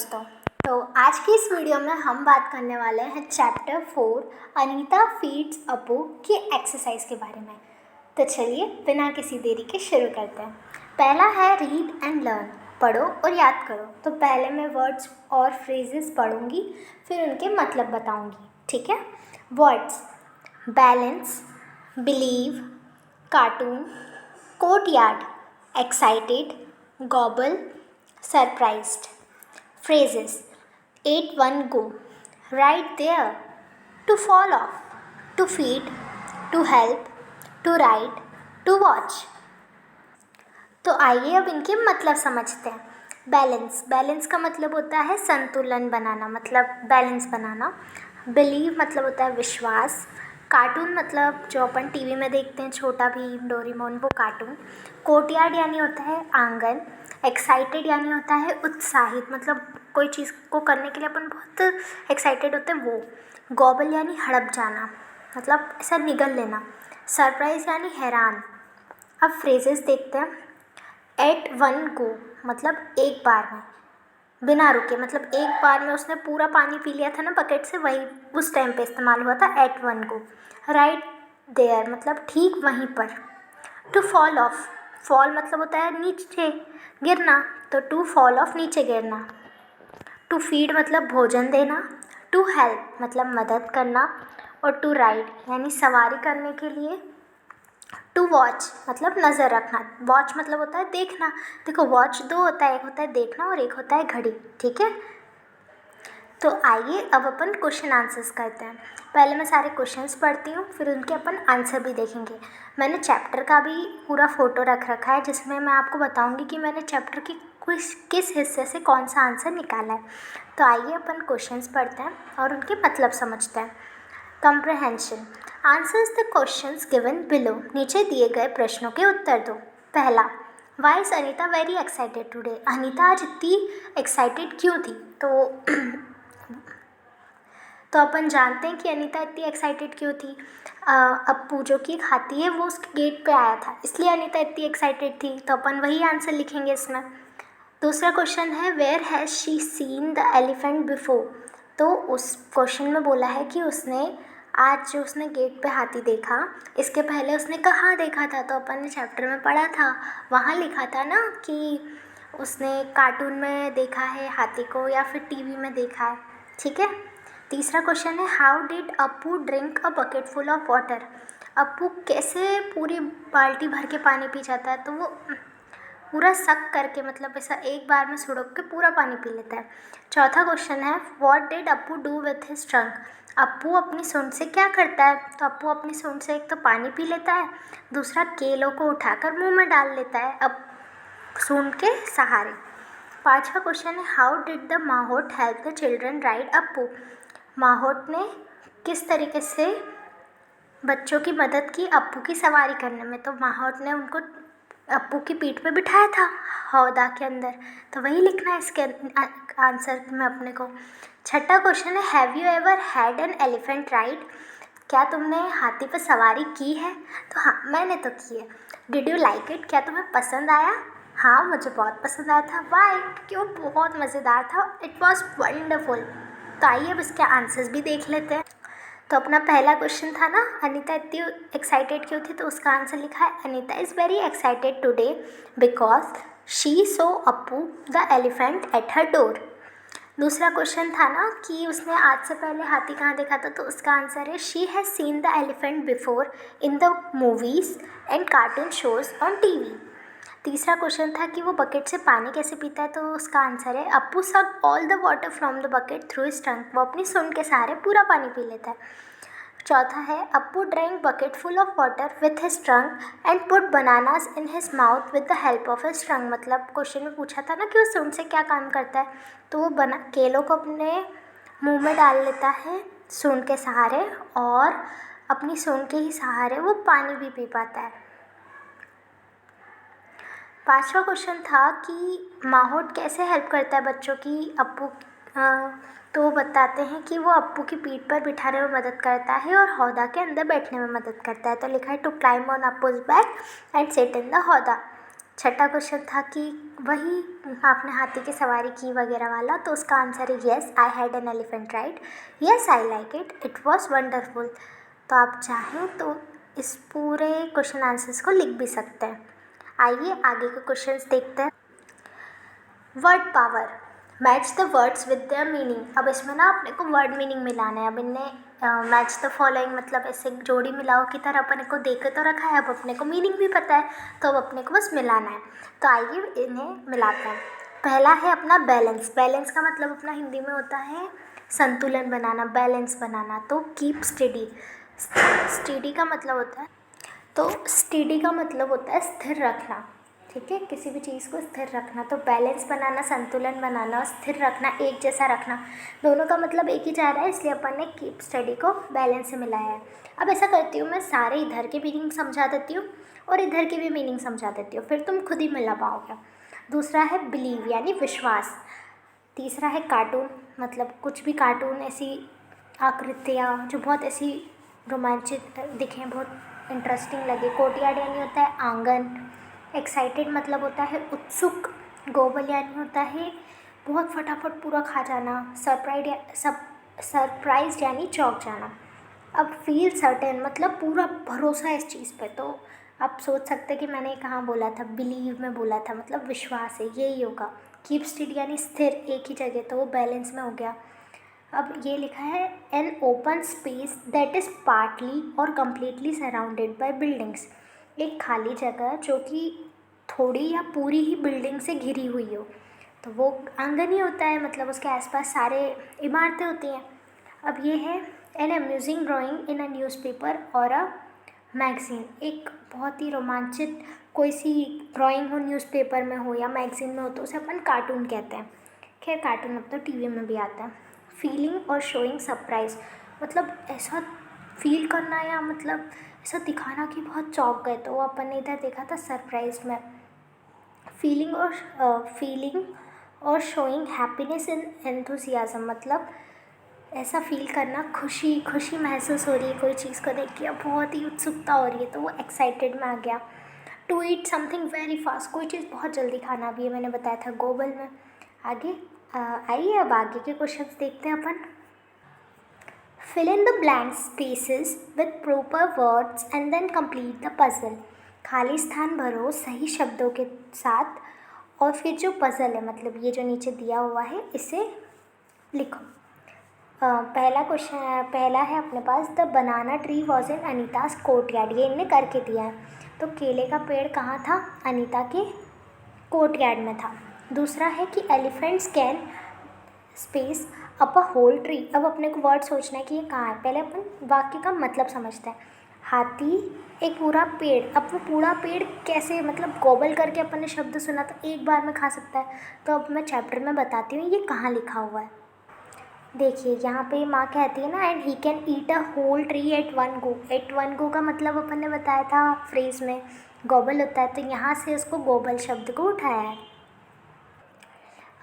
दोस्तों। तो आज की इस वीडियो में हम बात करने वाले हैं चैप्टर 4 अनीता फीड्स अपू की एक्सरसाइज के बारे में। तो चलिए बिना किसी देरी के शुरू करते हैं। पहला है रीड एंड लर्न, पढ़ो और याद करो। तो पहले मैं वर्ड्स और फ्रेजेस पढ़ूंगी, फिर उनके मतलब बताऊंगी, ठीक है। Words: balance, believe, cartoon, courtyard, excited, gobble, surprised. Phrases: 8-1 go, right there, to fall off, to feed, to help, to write, to watch। तो आइए अब इनके मतलब समझते हैं। बैलेंस, बैलेंस का मतलब होता है संतुलन बनाना, मतलब बैलेंस बनाना। बिलीव मतलब होता है विश्वास। कार्टून मतलब जो अपन टीवी में देखते हैं, छोटा भीम, डोरेमोन, वो कार्टून। कोर्टयार्ड यानी होता है आंगन। एक्साइटेड यानी होता है उत्साहित, मतलब कोई चीज़ को करने के लिए अपन बहुत एक्साइटेड होते हैं, वो। गॉबल यानी हड़प जाना, मतलब ऐसा निगल लेना। सरप्राइज यानी हैरान। अब फ्रेजेस देखते हैं। 8-1 गो मतलब एक बार में, बिना रुके, मतलब एक बार में उसने पूरा पानी पी लिया था ना बकेट से, वही उस टाइम पे इस्तेमाल हुआ था 8-1 गो। राइट देयर मतलब ठीक वहीं पर। टू फॉल ऑफ, फॉल मतलब होता है नीचे गिरना, तो टू फॉल ऑफ नीचे गिरना। टू फीड मतलब भोजन देना। टू हेल्प मतलब मदद करना। और टू राइड यानी सवारी करने के लिए। टू वॉच मतलब नज़र रखना। वॉच मतलब होता है देखना। देखो वॉच दो होता है, एक होता है देखना और एक होता है घड़ी, ठीक है। तो आइए अब अपन क्वेश्चन आंसर्स करते हैं। पहले मैं सारे क्वेश्चंस पढ़ती हूँ, फिर उनके अपन आंसर भी देखेंगे। मैंने चैप्टर का भी पूरा फ़ोटो रख रखा है, जिसमें मैं आपको बताऊँगी कि मैंने चैप्टर की किस हिस्से से कौन सा आंसर निकाला है। तो आइए अपन क्वेश्चंस पढ़ते हैं और उनके मतलब समझते हैं। Comprehension: answers the questions given below, नीचे दिए गए प्रश्नों के उत्तर दो। पहला, why is Anita very excited today, Anita आज इतनी एक्साइटेड क्यों थी। तो अपन जानते हैं कि अनीता इतनी एक्साइटेड क्यों थी। अप्पू जो कि खाती है वो उसके गेट पे आया था, इसलिए अनीता इतनी एक्साइटेड थी, तो अपन वही आंसर लिखेंगे इसमें। दूसरा क्वेश्चन है where has she seen the elephant before, तो उस क्वेश्चन में बोला है कि उसने आज जो उसने गेट पे हाथी देखा, इसके पहले उसने कहाँ देखा था। तो अपन ने चैप्टर में पढ़ा था, वहाँ लिखा था ना कि उसने कार्टून में देखा है हाथी को या फिर टीवी में देखा है, ठीक है। तीसरा क्वेश्चन है how did Appu drink a bucket full of water, Appu कैसे पूरी बाल्टी भर के पानी पी जाता है। तो वो पूरा सक करके, मतलब ऐसा एक बार में सुड़क के पूरा पानी पी लेता है। चौथा क्वेश्चन है what did Appu do with his trunk, Appu अपनी सूंड से क्या करता है। तो अप्पू अपनी सूंड से एक तो पानी पी लेता है, दूसरा केलों को उठाकर मुंह में डाल लेता है अब सूंड के सहारे। पांचवा क्वेश्चन है how did the mahout help the children ride Appu, mahout ने किस तरीके से बच्चों की मदद की अप्पू की सवारी करने में। तो माहोट ने उनको अप्पू की पीठ पे बिठाया था हौदा के अंदर, तो वही लिखना है इसके आंसर में अपने को। छठा क्वेश्चन है have you ever had an elephant ride, क्या तुमने हाथी पर सवारी की है। तो हाँ, मैंने तो की है। डिड यू लाइक इट, क्या तुम्हें पसंद आया। हाँ, मुझे बहुत पसंद आया था। वाई, क्यों, बहुत मज़ेदार था। It was wonderful. तो आइए अब इसके आंसर्स भी देख लेते हैं। तो अपना पहला क्वेश्चन था ना अनीता इतनी एक्साइटेड क्यों थी, तो उसका आंसर लिखा है Anita is very excited today because she so Appu the elephant at her door. दूसरा क्वेश्चन था ना कि उसने आज से पहले हाथी कहाँ देखा था, तो उसका आंसर है she has seen the elephant before in the movies and cartoon shows on TV. तीसरा क्वेश्चन था कि वो बकेट से पानी कैसे पीता है, तो उसका आंसर है अप्पू सक all the water from the bucket through his टंग, वो अपनी सूंड के सहारे पूरा पानी पी लेता है। चौथा है Appu drank bucket full of water with his trunk and put bananas in his mouth with the help of his trunk, मतलब क्वेश्चन में पूछा था ना कि वो सूंड से क्या काम करता है, तो वो केलों को अपने मुंह में डाल लेता है सूंड के सहारे, और अपनी सूंड के ही सहारे वो पानी भी पी पाता है। पांचवा क्वेश्चन था कि माहौट कैसे हेल्प करता है बच्चों की अप्पू, तो बताते हैं कि वो अप्पू की पीठ पर बिठाने में मदद करता है और हौदा के अंदर बैठने में मदद करता है। तो लिखा है to climb on Appu's back and sit in the howdah. छठा क्वेश्चन था कि वही आपने हाथी की सवारी की वगैरह वाला, तो उसका आंसर है yes, I had an elephant ride, yes I like it was wonderful. तो आप चाहें तो इस पूरे क्वेश्चन आंसर्स को लिख भी सकते हैं। आइए आगे के क्वेश्चंस देखते हैं। Word power, match the words with their meaning. अब इसमें ना अपने को वर्ड मीनिंग मिलाना है। अब इनने मैच द फॉलोइंग मतलब ऐसे जोड़ी मिलाओ की तरह अपने को दे के तो रखा है, अब अपने को मीनिंग भी पता है, तो अब अपने को बस मिलाना है। तो आइए इन्हें मिलाते हैं। पहला है अपना बैलेंस। बैलेंस का मतलब अपना हिंदी में होता है संतुलन बनाना, बैलेंस बनाना। तो कीप स्टेडी, स्टेडी का मतलब होता है, तो स्टेडी का मतलब होता है स्थिर रखना, ठीक है, किसी भी चीज़ को स्थिर रखना। तो बैलेंस बनाना, संतुलन बनाना, स्थिर रखना, एक जैसा रखना, दोनों का मतलब एक ही जा रहा है, इसलिए अपन ने कीप स्टडी को बैलेंस से मिलाया है। अब ऐसा करती हूँ, मैं सारे इधर के मीनिंग समझा देती हूँ और इधर की भी मीनिंग समझा देती हूँ, फिर तुम खुद ही मिला पाओगे। दूसरा है बिलीव यानी विश्वास। तीसरा है कार्टून, मतलब कुछ भी कार्टून, ऐसी आकृतियाँ जो बहुत ऐसी रोमांचित दिखें, बहुत इंटरेस्टिंग लगे। कोर्टयार्ड यानी होता है आंगन। एक्साइटेड मतलब होता है उत्सुक। गोबल यानी होता है बहुत फटाफट पूरा खा जाना। सरप्राइज यानी चौंक जाना। अब फील सर्टेन मतलब पूरा भरोसा है इस चीज़ पे। तो आप सोच सकते हैं कि मैंने कहाँ बोला था, बिलीव में बोला था, मतलब विश्वास है, यही होगा। कीप स्टिल यानी स्थिर एक ही जगह, तो वो बैलेंस में हो गया। अब ये लिखा है an open space that is partly और कम्प्लीटली सराउंडेड बाय बिल्डिंग्स। एक खाली जगह जो कि थोड़ी या पूरी ही बिल्डिंग से घिरी हुई हो, तो वो आंगन ही होता है, मतलब उसके आसपास सारे इमारतें होती हैं। अब ये है an amusing drawing in a newspaper और अ मैगज़ीन। एक बहुत ही रोमांचित कोई सी ड्राइंग हो, न्यूज़पेपर में हो या मैगज़ीन में हो, तो उसे अपन कार्टून कहते हैं। खैर कार्टून अब तो टीवी में भी आता है। फीलिंग और शोइंग सरप्राइज, मतलब ऐसा फील करना या मतलब ऐसा दिखाना कि बहुत चौंक गए, तो वो अपन ने इधर देखा था सरप्राइज में। फीलिंग और शोइंग हैप्पीनेस इन एंथुसियाज्म, मतलब ऐसा फील करना, खुशी खुशी महसूस हो रही है कोई चीज़ को देख के, अब बहुत ही उत्सुकता हो रही है, तो वो एक्साइटेड में आ गया। To eat something very fast, कोई चीज़ बहुत जल्दी खाना भी है, मैंने बताया था गोबल में। आगे आइए अब आगे के क्वेश्चंस देखते हैं अपन। Fill in the blank spaces with proper words and then complete the puzzle. खाली स्थान भरो सही शब्दों के साथ और फिर जो पजल है, मतलब ये जो नीचे दिया हुआ है, इसे लिखो। पहला क्वेश्चन, पहला है अपने पास the banana tree was in Anita's courtyard. ये इनने करके दिया है, तो केले का पेड़ कहाँ था? अनीता के कोर्टयार्ड में था। दूसरा है कि elephants can space up a whole tree. अब अपने को वर्ड सोचना है कि ये कहाँ है, पहले अपन वाक्य का मतलब समझते हैं। हाथी एक पूरा पेड़, अब वो पूरा पेड़ कैसे, मतलब गोबल करके अपन ने शब्द सुना तो एक बार में खा सकता है, तो अब मैं चैप्टर में बताती हूँ ये कहाँ लिखा हुआ है। देखिए यहाँ पे माँ कहती है ना, and he can eat a whole tree at one go. At one go का मतलब अपन ने बताया था फ्रेज में गोबल होता है, तो यहाँ से उसको गोबल शब्द को उठाया है।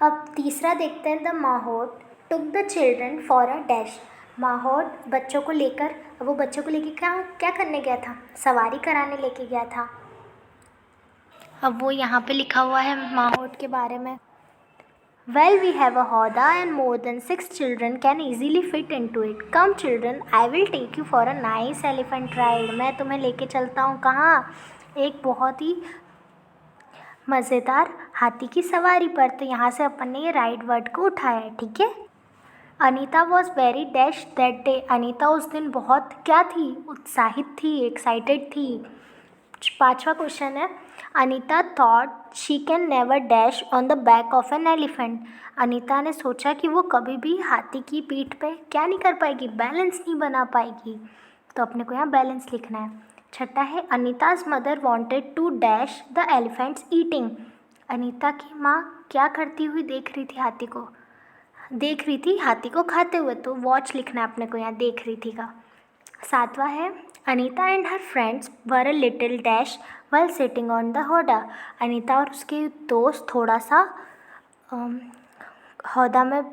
अब तीसरा देखते हैं the mahout took the children for a dash. Mahout बच्चों को लेकर, अब वो बच्चों को लेकर क्या क्या करने गया था? सवारी कराने लेके गया था। अब वो यहाँ पे लिखा हुआ है माहौट के बारे में। Well, we have a howdah and more than 6 children can easily fit into it. Come children, I will take you for a nice elephant ride. मैं तुम्हें लेके चलता हूँ कहाँ? एक बहुत ही मज़ेदार हाथी की सवारी पर। तो यहाँ से अपन ने ये राइड वर्ड को उठाया है, ठीक है। Anita was very dash that day. Anita उस दिन बहुत क्या थी? उत्साहित थी, एक्साइटेड थी। पांचवा क्वेश्चन है Anita thought she can never dash on the back of an elephant. Anita ने सोचा कि वो कभी भी हाथी की पीठ पे क्या नहीं कर पाएगी? बैलेंस नहीं बना पाएगी, तो अपने को यहाँ बैलेंस लिखना है। छठा है Anita's mother wanted to dash the elephants eating. Anita की माँ क्या करती हुई देख रही थी हाथी को? देख रही थी हाथी को खाते हुए, तो वॉच लिखना है अपने को यहाँ देख रही थी का। सातवां है Anita and her friends were a little dash well sitting on the howdah. Anita और उसके दोस्त थोड़ा सा हौदा में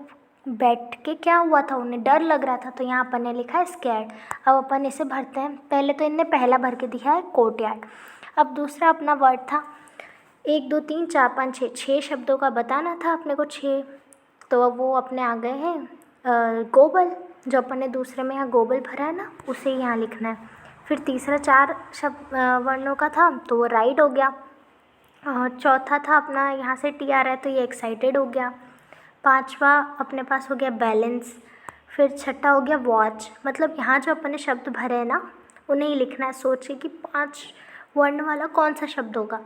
बैठ के क्या हुआ था? उन्हें डर लग रहा था, तो यहाँ अपन ने लिखा है स्कैर्ड। अब अपन इसे भरते हैं। पहले तो इनने पहला भर के दिया है कोर्टयार्ड। अब दूसरा अपना वर्ड था 1 2 3 4 5 6 6 शब्दों का बताना था अपने को 6। तो अब वो अपने आ गए हैं गोबल, जो अपन ने दूसरे में यहाँ गोबल भरा है ना, उसे यहाँ लिखना है। फिर तीसरा 4 शब्द वर्णों का था तो वो राइड हो गया। चौथा था अपना, यहाँ से टी आ रहा है तो ये एक्साइटेड हो गया। पाँचवा अपने पास हो गया बैलेंस। फिर छठा हो गया वॉच। मतलब यहाँ जो अपन ने शब्द भरे हैं ना, उन्हें ही लिखना है। सोचिए कि 5 वर्ण वाला कौन सा शब्द होगा।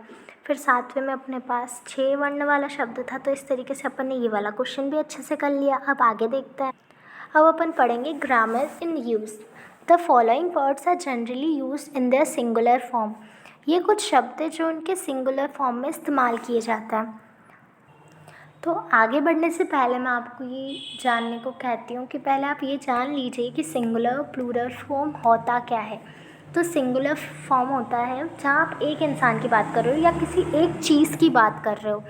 फिर सातवें में अपने पास 6 वर्ण वाला शब्द था, तो इस तरीके से अपन ने ये वाला क्वेश्चन भी अच्छे से कर लिया। अब आगे देखते हैं। अब अपन पढ़ेंगे grammar in use. The following words are generally used in their singular form. ये कुछ शब्द हैं जो उनके सिंगुलर फॉर्म में इस्तेमाल किए जाते हैं। तो आगे बढ़ने से पहले मैं आपको ये जानने को कहती हूँ कि पहले आप ये जान लीजिए कि सिंगुलर और प्लूरल फॉर्म होता क्या है। तो सिंगुलर फॉर्म होता है जहाँ आप एक इंसान की बात कर रहे हो या किसी एक चीज़ की बात कर रहे हो।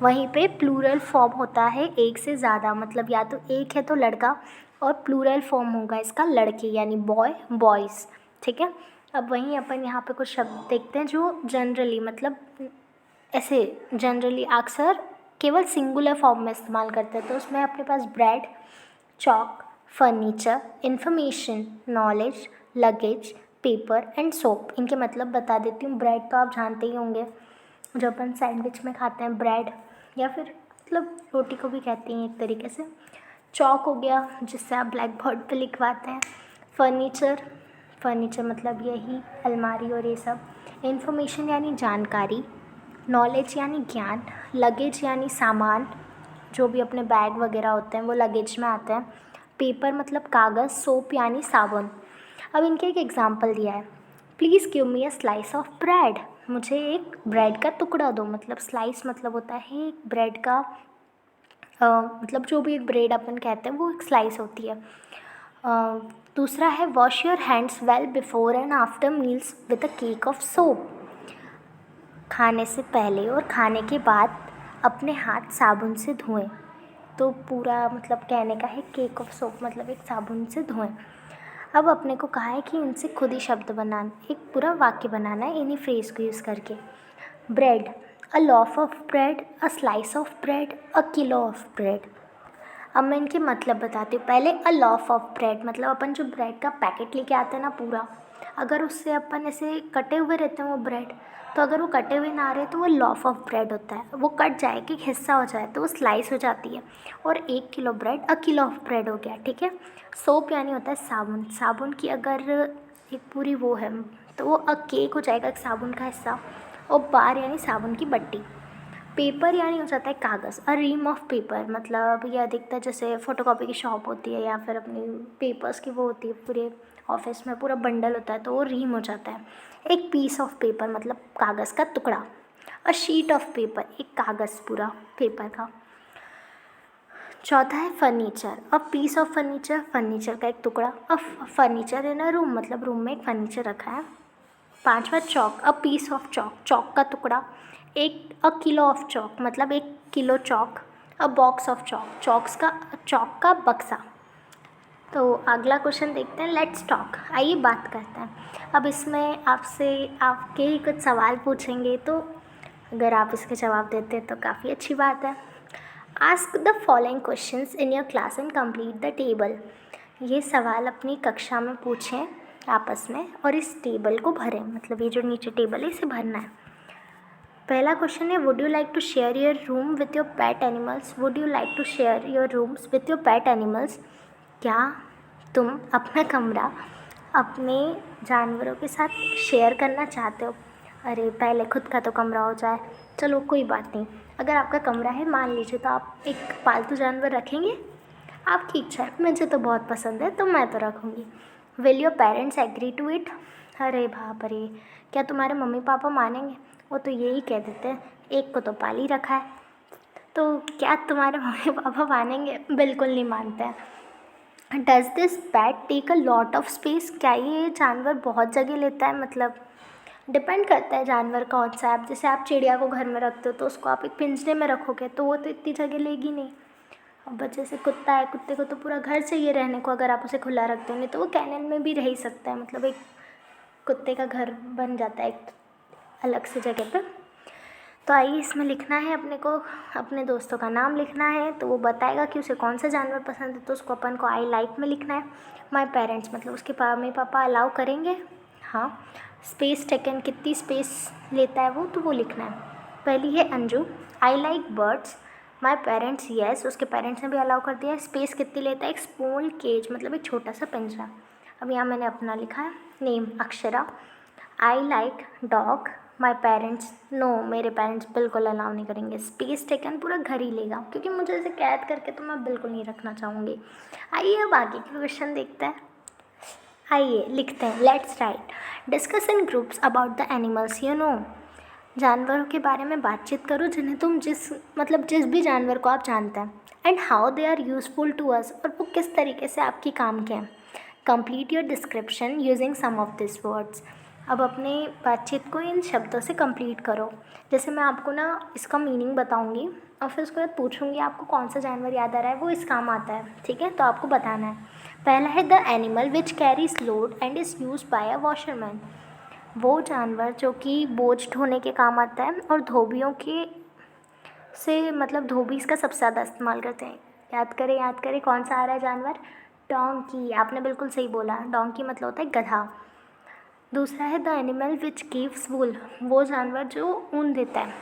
वहीं पे प्लूरल फॉर्म होता है एक से ज़्यादा, मतलब या तो एक है तो लड़का, और प्लूरल फॉर्म होगा इसका लड़के, यानी बॉय बॉयज़। ठीक है। अब वहीं अपन यहाँ पे कुछ शब्द देखते हैं जो जनरली, मतलब ऐसे जनरली अक्सर केवल सिंगुलर फॉर्म में इस्तेमाल करते हैं। तो उसमें अपने पास bread, chalk, furniture, information, knowledge, luggage, paper and soap. इनके मतलब बता देती हूँ। ब्रेड तो आप जानते ही होंगे, जो अपन सैंडविच में खाते हैं ब्रेड, या फिर मतलब रोटी को भी कहते हैं एक तरीके से। चॉक हो गया जिससे आप ब्लैक बोर्ड पे लिखवाते हैं। फर्नीचर, फर्नीचर मतलब यही अलमारी और ये सब। इन्फॉर्मेशन यानी जानकारी। नॉलेज यानी ज्ञान। लगेज यानी सामान, जो भी अपने बैग वगैरह होते हैं वो लगेज में आते हैं। पेपर मतलब कागज़। सोप यानी साबुन। अब इनके एक एग्जांपल दिया है। Please give me a slice of bread. मुझे एक ब्रेड का टुकड़ा दो। मतलब स्लाइस मतलब होता है एक ब्रेड का मतलब जो भी एक ब्रेड अपन कहते हैं वो एक स्लाइस होती है। दूसरा है wash your hands well before and after meals with a cake of soap. खाने से पहले और खाने के बाद अपने हाथ साबुन से धोएं। तो पूरा मतलब कहने का है केक ऑफ सोप मतलब एक साबुन से धोएं। अब अपने को कहा है कि इनसे खुद ही शब्द बनाना, एक पूरा वाक्य बनाना है इन्हीं फ्रेज को यूज़ करके। Bread, a loaf of bread, a slice of bread, a kilo of bread. अब मैं इनके मतलब बताती हूँ। पहले अ लॉफ ऑफ ब्रेड मतलब अपन जो ब्रेड का पैकेट लेके आते हैं ना पूरा, अगर उससे अपन ऐसे कटे हुए रहते हैं वो ब्रेड, तो अगर वो कटे हुए ना रहे तो वो लॉफ ऑफ ब्रेड होता है। वो कट जाए कि हिस्सा हो जाए तो वो स्लाइस हो जाती है। और 1 kilo bread a kilo of bread हो गया। ठीक है। सोप यानी होता है साबुन। साबुन की अगर एक पूरी वो है तो वो अ केक हो जाएगा, एक साबुन का हिस्सा। और बार यानी साबुन की बट्टी। पेपर यानी हो जाता है कागज़। अ रीम ऑफ पेपर मतलब ये अधिकतर जैसे फ़ोटोकॉपी की शॉप होती है या फिर अपनी पेपर्स की वो होती है, पूरे ऑफिस में पूरा बंडल होता है तो वो रीम हो जाता है। एक पीस ऑफ पेपर मतलब कागज़ का टुकड़ा। अ शीट ऑफ पेपर एक कागज़ पूरा पेपर का। चौथा है furniture. A piece of furniture furniture का एक टुकड़ा। A furniture in a room मतलब रूम में एक फर्नीचर रखा है। पांचवा chalk. A piece of chalk chalk का टुकड़ा। अ किलो ऑफ चॉक मतलब 1 kilo chalk. A box of chalk chalk का बक्सा। तो अगला क्वेश्चन देखते हैं। लेट्स टॉक, आइए बात करते हैं। अब इसमें आपसे आपके ही कुछ सवाल पूछेंगे, तो अगर आप इसके जवाब देते हैं तो काफ़ी अच्छी बात है। Ask the following questions in your class and complete the table. ये सवाल अपनी कक्षा में पूछें आपस में और इस टेबल को भरें। मतलब ये जो नीचे टेबल है इसे भरना है। पहला क्वेश्चन है, would you like to share your room with your pet animals. Would you like to share your rooms with your pet animals. क्या तुम अपना कमरा अपने जानवरों के साथ शेयर करना चाहते हो। अरे पहले खुद का तो कमरा हो जाए। चलो कोई बात नहीं, अगर आपका कमरा है मान लीजिए तो आप एक पालतू जानवर रखेंगे। आपकी इच्छा है, मुझे तो बहुत पसंद है तो मैं तो रखूँगी। Will your parents agree to it. अरे बाप रे, क्या तुम्हारे मम्मी पापा मानेंगे। वो तो यही कह देते हैं, एक को तो पाल ही रखा है, तो क्या तुम्हारे मम्मी पापा मानेंगे। बिल्कुल नहीं मानते हैं। Does this pet take a lot of space. क्या ये जानवर बहुत जगह लेता है। मतलब डिपेंड करता है जानवर कौन सा है। जैसे आप चिड़िया को घर में रखते हो तो उसको आप एक पिंजरे में रखोगे तो वो तो इतनी जगह लेगी नहीं। अब जैसे कुत्ता है, कुत्ते को तो पूरा घर चाहिए रहने को, अगर आप उसे खुला रखते हो। नहीं तो वो कैनल में भी रह ही सकता है, मतलब एक कुत्ते का घर बन जाता है एक अलग से जगह पे। तो आइए इसमें लिखना है अपने को, अपने दोस्तों का नाम लिखना है, तो वो बताएगा कि उसे कौन सा जानवर पसंद है, तो उसको अपन को आई लाइक में लिखना है। माई पेरेंट्स मतलब उसके मम्मी पापा अलाउ करेंगे, हाँ। स्पेस टेकन कितनी स्पेस लेता है वो, तो वो लिखना है। पहली है Anju, I like birds, my parents yes, उसके पेरेंट्स ने भी अलाउ कर दिया है। स्पेस कितनी लेता है, एक स्मॉल केज मतलब एक छोटा सा पिंजरा। अब यहाँ मैंने अपना लिखा है। Name Akshara, I like dog, my parents know, मेरे पेरेंट्स बिल्कुल अलाउ नहीं करेंगे। स्पेस टेकन पूरा घर ही लेगा, क्योंकि मुझे ऐसे कैद करके तो मैं बिल्कुल नहीं रखना चाहूँगी। आइए अब आगे के क्वेश्चन देखते हैं। आइए लिखते हैं, let's write, discuss in groups about the animals you know, जानवरों के बारे में बातचीत करो जिन्हें तुम जिस भी जानवर को आप जानते हैं। And how they are useful to us, और वो किस तरीके से आपकी काम के हैं। Complete your description using some of this words, अब अपने बातचीत को इन शब्दों से कंप्लीट करो। जैसे मैं आपको ना इसका मीनिंग बताऊंगी और फिर उसके बाद पूछूंगी आपको कौन सा जानवर याद आ रहा है वो इस काम आता है, ठीक है। तो आपको बताना है। पहला है the animal which carries load and is use by a washerman, वो जानवर जो कि बोझ ढोने के काम आता है और धोबियों के से मतलब धोबी इसका सबसे ज़्यादा इस्तेमाल करते हैं। याद करें कौन सा आ रहा है जानवर, डोंकी, आपने बिल्कुल सही बोला, डोंकी मतलब होता है गधा। दूसरा है the animal which gives wool, वो जानवर जो ऊन देता है,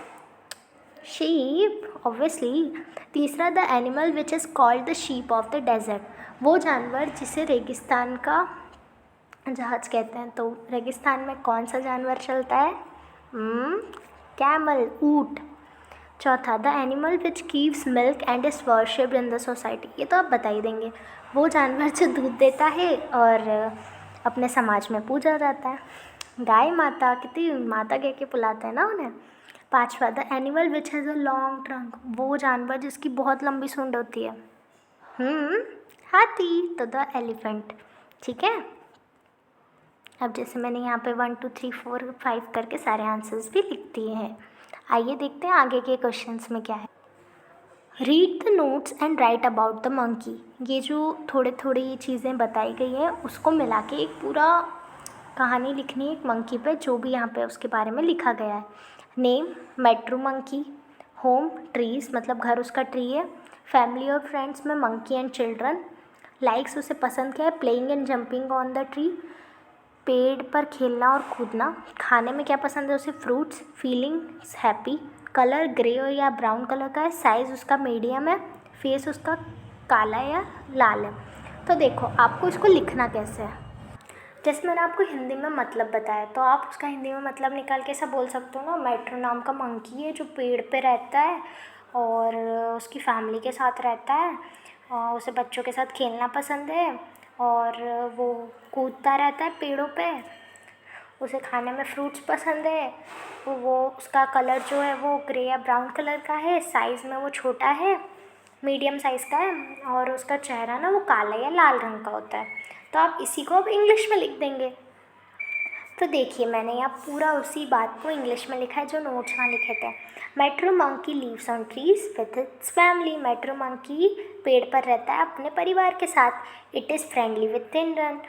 शीप ऑब्वियसली। तीसरा the animal which is called the sheep of the desert, वो जानवर जिसे रेगिस्तान का जहाज कहते हैं। तो रेगिस्तान में कौन सा जानवर चलता है, कैमल, ऊँट। चौथा the animal which gives milk and is worshipped in the society, ये तो आप बता ही देंगे, वो जानवर जो दूध देता है और अपने समाज में पूजा जाता है। गाय माता, कितनी माता कह के बुलाते हैं ना उन्हें। पांचवा the animal which has a long trunk, वो जानवर जिसकी बहुत लंबी सूंड होती है, हाथी, तो द एलिफेंट, ठीक है। अब जैसे मैंने यहाँ पे 1 2 3 4 5 करके सारे आंसर्स भी लिख दिए हैं। आइए देखते हैं आगे के क्वेश्चंस में क्या है। Read the notes and right about the monkey, ये जो थोड़ी चीज़ें बताई गई हैं उसको मिला के एक पूरा कहानी लिखनी है एक मंकी पे, जो भी यहाँ पे उसके बारे में लिखा गया है। Name metro monkey, home trees मतलब घर उसका ट्री है, फैमिली और फ्रेंड्स में मंकी एंड चिल्ड्रन, लाइक्स उसे पसंद क्या है, playing and jumping on the tree, पेड़ पर खेलना और कूदना, खाने में क्या पसंद है उसे, fruits, feelings happy, colour grey और या ब्राउन कलर का है, साइज़ उसका मीडियम है, फेस उसका काला या लाल है। तो देखो आपको इसको लिखना कैसे है, जैसे मैंने आपको हिंदी में मतलब बताया तो आप उसका हिंदी में मतलब निकाल के ऐसा बोल सकते हो ना, मेट्रो नाम का मंकी है जो पेड़ पे रहता है और उसकी फैमिली के साथ रहता है और उसे बच्चों के साथ खेलना पसंद है और वो कूदता रहता है पेड़ों पे, उसे खाने में फ्रूट्स पसंद है, वो उसका कलर जो है वो ग्रे या ब्राउन कलर का है, साइज़ में वो छोटा है, मीडियम साइज़ का है और उसका चेहरा ना वो काला या लाल रंग का होता है। तो आप इसी को अब इंग्लिश में लिख देंगे। तो देखिए मैंने यहाँ पूरा उसी बात को इंग्लिश में लिखा है जो नोट्स वहाँ लिखे थे। Metro monkey leaves on trees with its family, metro monkey पेड़ पर रहता है अपने परिवार के साथ। It is friendly with children,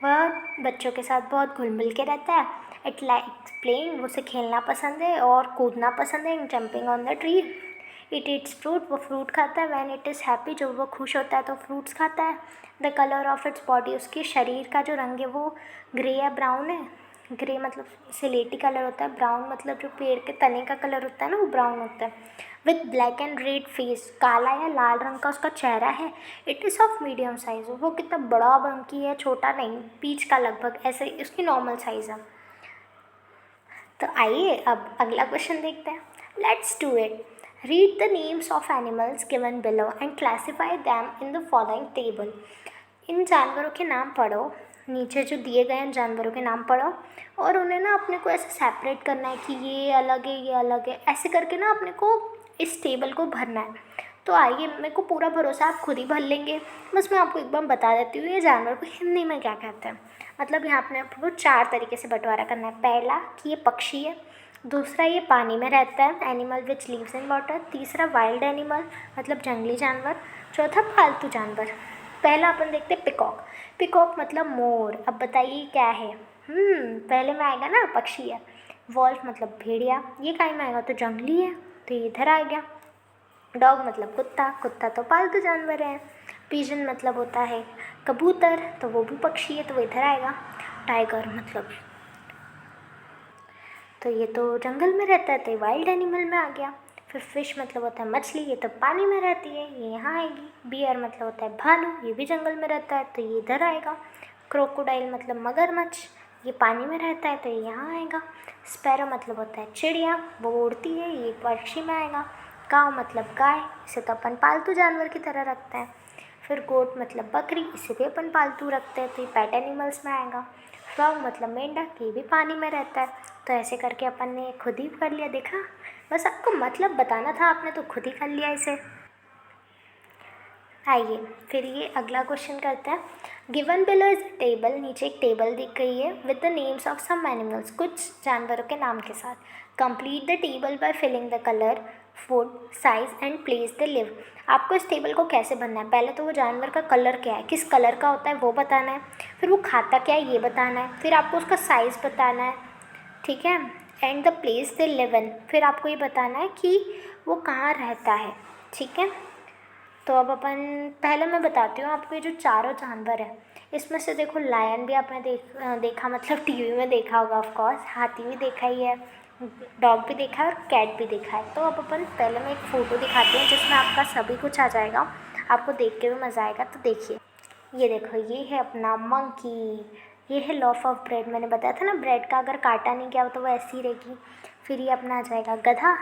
वह बच्चों के साथ बहुत घुल मिल के रहता है। इट लाइक्स प्लेइंग, उसे खेलना पसंद है और कूदना पसंद है। Jumping on the tree, it eats fruit, वो फ्रूट खाता है। वैन इट इज़ हैप्पी, जब वो खुश होता है तो फ्रूट्स खाता है। The colour of its body, उसके शरीर का जो रंग है वो ग्रे या ब्राउन है। ग्रे मतलब सिलेटी कलर होता है, ब्राउन मतलब जो पेड़ के तने का कलर होता है ना वो ब्राउन होता है। With black and red face, काला या लाल रंग का उसका चेहरा है। It is of medium size, वो कितना बड़ा मंकी है, छोटा नहीं, पीच का लगभग, ऐसे उसकी नॉर्मल साइज़ है। तो आइए अब अगला क्वेश्चन देखते हैं। Let's do it. Read the names of animals given below and classify them in the following table. इन जानवरों के नाम पढ़ो, नीचे जो दिए गए हैं जानवरों के नाम पढ़ो और उन्हें ना अपने को ऐसे सेपरेट करना है कि ये अलग है ये अलग है, ऐसे करके ना अपने को इस टेबल को भरना है। तो आइए, मेरे को पूरा भरोसा आप खुद ही भर लेंगे। बस मैं आपको एक बार बता देती हूँ ये जानवर को हिंदी में क्या कहते हैं। मतलब यहाँ अपने आपको 4 तरीके से बंटवारा करना है। पहला कि ये पक्षी है, दूसरा ये पानी में रहता है, animal which lives in water. तीसरा वाइल्ड एनिमल मतलब जंगली जानवर। चौथा पालतू जानवर। पहला अपन देखते हैं पिकॉक। पिकॉक मतलब मोर। अब बताइए क्या है। पहले में आएगा ना, पक्षी है। वॉल्फ मतलब भेड़िया, ये काहे में आएगा, तो जंगली है तो ये इधर आ गया। डॉग मतलब कुत्ता, कुत्ता तो पालतू जानवर है। पिजन मतलब होता है कबूतर, तो वो भी पक्षी है तो वो इधर आएगा। टाइगर मतलब तो ये तो जंगल में रहता है तो ये वाइल्ड एनिमल में आ गया। फिर फिश मतलब होता है मछली, ये तो पानी में रहती है, ये यहाँ आएगी। बियर मतलब होता है भालू, ये भी जंगल में रहता है तो ये इधर आएगा। क्रोकोडाइल मतलब मगरमच्छ, ये पानी में रहता है तो ये यहाँ आएगा। स्पैरो मतलब होता है चिड़िया, वो उड़ती है, ये पक्षी में आएगा। काऊ मतलब गाय, इसे तो अपन पालतू जानवर की तरह रखते हैं। फिर गोट मतलब बकरी, इसे भी अपन पालतू रखते हैं तो ये पेट एनिमल्स में आएगा। फ्रॉग मतलब मेंढक, ये भी पानी में रहता है। तो ऐसे करके अपन ने खुद ही कर लिया, देखा, बस आपको मतलब बताना था, आपने तो खुद ही कर लिया इसे। आइए फिर ये अगला क्वेश्चन करते हैं। गिवन बिलो इज टेबल, नीचे एक टेबल दिख गई है with the names of some animals, कुछ जानवरों के नाम के साथ। Complete the table by filling the colour, food, size and place they live. आपको इस टेबल को कैसे बनना है, पहले तो वो जानवर का कलर क्या है, किस कलर का होता है वो बताना है। फिर वो खाता क्या है ये बताना है। फिर आपको उसका साइज़ बताना है, ठीक है। And the place they live in, फिर आपको ये बताना है कि वो कहाँ रहता है, ठीक है। तो अब अपन पहले मैं बताती हूँ आपको, ये जो चारों जानवर हैं इसमें से देखो, लायन भी आपने देखा मतलब टीवी में देखा होगा ऑफ कोर्स, हाथी भी देखा ही है, डॉग भी देखा है और कैट भी देखा है। तो अब अपन पहले मैं एक फ़ोटो दिखाती हूँ जिसमें आपका सभी कुछ आ जाएगा, आपको देख के भी मज़ा आएगा। तो देखिए, ये देखो, ये है अपना मंकी, ये है लॉफ ऑफ ब्रेड, मैंने बताया था ना ब्रेड का अगर काटा नहीं गया हो तो वो ऐसी रहेगी। फिर ये अपना आ जाएगा गधा,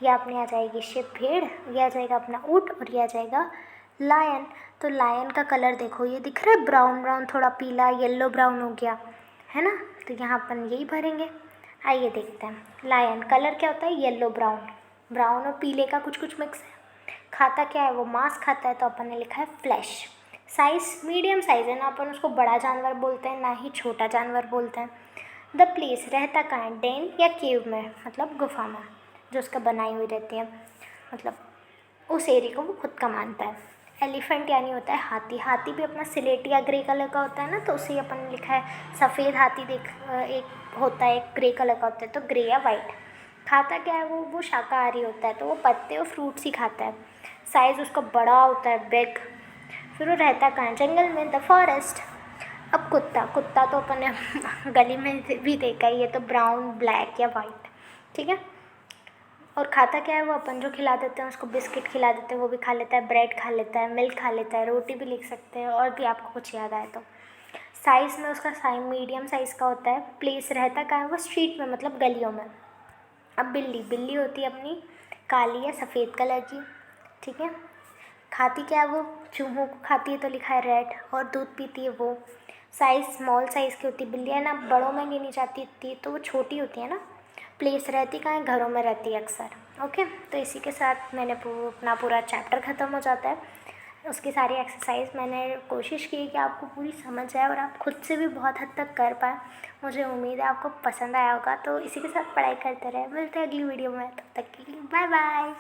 ये अपने आ जाएगी शिप भेड़, ये आ जाएगा अपना ऊँट, और ये आ जाएगा लायन। तो लायन का कलर देखो, ये दिख रहा है ब्राउन ब्राउन, थोड़ा पीला येलो ब्राउन हो गया है ना, तो यहाँ अपन यही भरेंगे। आइए देखते हैं, लायन कलर क्या होता है, येलो ब्राउन, ब्राउन और पीले का कुछ कुछ मिक्स है। खाता क्या है, वो मांस खाता है तो अपन ने लिखा है फ्लैश। साइज़ मीडियम साइज़ है ना, अपन उसको बड़ा जानवर बोलते हैं ना ही छोटा जानवर बोलते हैं। द प्लेस, रहता कहाँ है, डेन या केव में, मतलब गुफा में जो उसका बनाई हुई रहती है, मतलब उस एरिया को वो खुद का मानता है। एलिफेंट यानी होता है हाथी, हाथी भी अपना सिलेटी या ग्रे कलर का होता है ना, तो उसे अपन ने लिखा है सफ़ेद हाथी। देख, एक होता है एक ग्रे कलर का होता है, तो ग्रे या वाइट। खाता क्या है, वो शाकाहारी होता है तो वो पत्ते और फ्रूट्स ही खाता है। साइज़ उसका बड़ा होता है, बिग। फिर वो रहता कहाँ है, जंगल में, द फॉरेस्ट। अब कुत्ता, कुत्ता तो अपन ने गली में भी देखा ही है, तो ब्राउन, ब्लैक या वाइट, ठीक है। और खाता क्या है, वो अपन जो खिला देते हैं उसको, बिस्किट खिला देते हैं वो भी खा लेता है, ब्रेड खा लेता है, मिल्क खा लेता है, रोटी भी लिख सकते हैं, और भी आपको कुछ याद आए तो। साइज़ में उसका साइज मीडियम साइज़ का होता है। प्लेस, रहता कहाँ है, वो स्ट्रीट में मतलब गलियों में। अब बिल्ली, बिल्ली होती है अपनी काली या सफ़ेद कलर की, ठीक है। खाती क्या है, वो चूहों को खाती है तो लिखा है रेड, और दूध पीती है वो। साइज़ स्मॉल साइज़ की होती है बिल्ली, है ना, बड़ों में गिनी जाती इतनी, तो वो छोटी होती है ना। प्लेस, रहती कहाँ है, घरों में रहती है अक्सर। ओके, तो इसी के साथ मैंने अपना पूरा चैप्टर ख़त्म हो जाता है। उसकी सारी एक्सरसाइज मैंने कोशिश की कि आपको पूरी समझ आए और आप खुद से भी बहुत हद तक कर पाए। मुझे उम्मीद है आपको पसंद आया होगा। तो इसी के साथ पढ़ाई करते रहे, मिलते हैं अगली वीडियो में, तब तक के लिए बाय बाय।